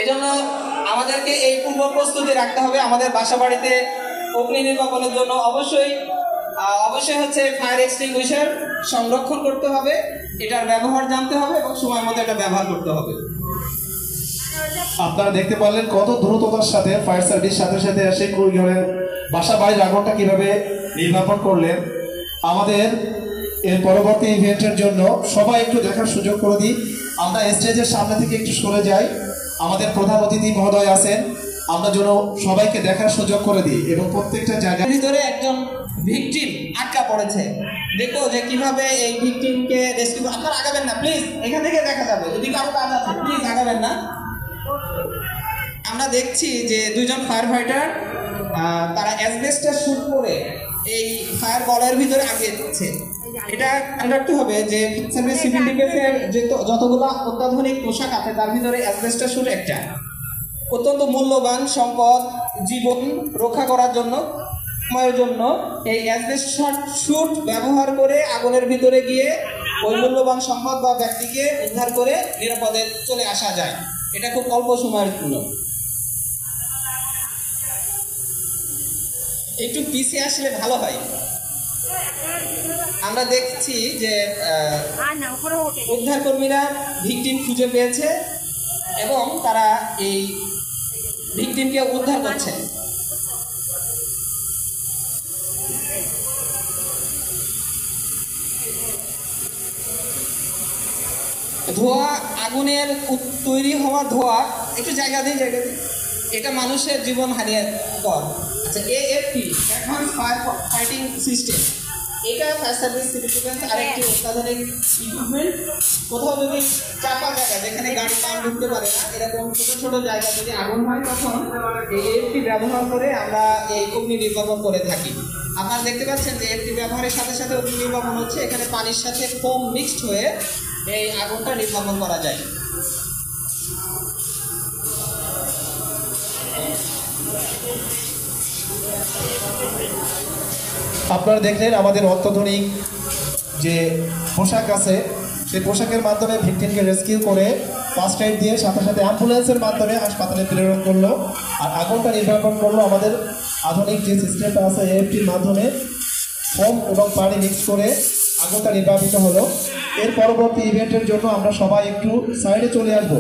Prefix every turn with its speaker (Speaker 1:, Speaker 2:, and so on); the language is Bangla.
Speaker 1: এজন্য আমাদেরকে এই পূর্ব প্রস্তুতি রাখতে হবে। আমাদের বাসা বাড়িতে অগ্নি নির্বাপনের জন্য অবশ্যই হচ্ছে ফায়ার এক্সটিংগুইশার সংরক্ষণ করতে হবে, এটার ব্যবহার জানতে হবে এবং সময় মতো এটা ব্যবহার করতে হবে।
Speaker 2: আপনারা দেখতে পারলেন কত দ্রুততার সাথে ফায়ার সার্ভিস সাথে সাথে এসে কুড়িঘরের বাসা বাড়ির আগুনটা কিভাবে নির্বাপন করলেন। আমাদের এর পরবর্তী ইভেন্টের জন্য সবাই একটু দেখার সুযোগ করে দিই। আমরা স্টেজের সামনে থেকে একটু সরে যাই। আমাদের প্রধান অতিথি মহোদয় আছেন, আমরা যেন সবাইকে দেখার সুযোগ করে দিই এবং প্রত্যেকটা জায়গার
Speaker 1: ভিতরে একজন ভিকটিম আটকা পড়েছে। দেখো যে কিভাবে এই ভিকটিমকে রেস্কিউ। আপনারা আগাবেন না প্লিজ, এখান থেকে দেখা যাবে। যদি কারো কাজ আছে প্লিজ আগাবেন না। আমরা দেখছি যে দুইজন ফায়ার ফাইটার তারা অ্যাসবেস্টাস শুট করে এই ফায়ার বলের ভিতরে আগে যাচ্ছে। এটা মনে রাখতে হবে যে সিভিল ডিফেন্সের যে যতগুলো অত্যাধুনিক পোশাক আছে তার ভিতরে অ্যাসবেস্টাস শুট একটা অত্যন্ত মূল্যবান সম্পদ। জীবন রক্ষা করার জন্য সময়ের জন্য এই অ্যাসবেস্টাস শুট ব্যবহার করে আগুনের ভিতরে গিয়ে ওই মূল্যবান সম্পদ বা ব্যক্তিকে উদ্ধার করে নিরাপদে চলে আসা যায়। এটা খুব অল্প সময়ের জন্য। একটু পিছিয়ে আসলে ভালো হয়। আমরা দেখছি যে উদ্ধার কর্মীরা ভিকটিম খুঁজে পেয়েছে এবং তারা এই ভিকটিমকে উদ্ধার করছে। ধোঁয়া, আগুনের তৈরি হওয়া ধোঁয়া, একটু জায়গা দিই। এটা মানুষের জীবন হারিয়ে কর। আচ্ছা, AFP advance fire fighting system, এটা ফায়ার সার্ভিস সিভিল ডিফেন্স আরেকটি অত্যাধুনিক ইকুইপমেন্ট। কোথাও যদি চাপা জায়গা যেখানে গাড়ি পাম্প ঢুকতে পারে না, এরকম ছোট ছোট জায়গা যদি আগুন হয় তখন এই এএফপি ব্যবহার করে আমরা এই অগ্নি নির্বাপন করে থাকি। আপনারা দেখতে পাচ্ছেন যে এএফপি ব্যবহারের সাথে সাথে অগ্নি নির্বাপন হচ্ছে। এখানে পানির সাথে ফোম মিক্সড হয়ে এই আগুনটা নির্বাপন করা যায়।
Speaker 2: আপনারা দেখলেন আমাদের অত্যাধুনিক যে পোশাক আছে সেই পোশাকের মাধ্যমে ভিকটিমকে রেস্কিউ করে ফার্স্ট এড দিয়ে সাথে সাথে অ্যাম্বুলেন্সের মাধ্যমে হাসপাতালে প্রেরণ করলো আর আগুনটা নির্বাপন করলো আমাদের আধুনিক যে সিস্টেমটা আছে এএফটির মাধ্যমে ফোম এবং পানি মিক্স করে আগুনটা নির্বাপিত হলো। এর পরবর্তী ইভেন্টের জন্য আমরা সবাই একটু সাইডে চলে আসবো।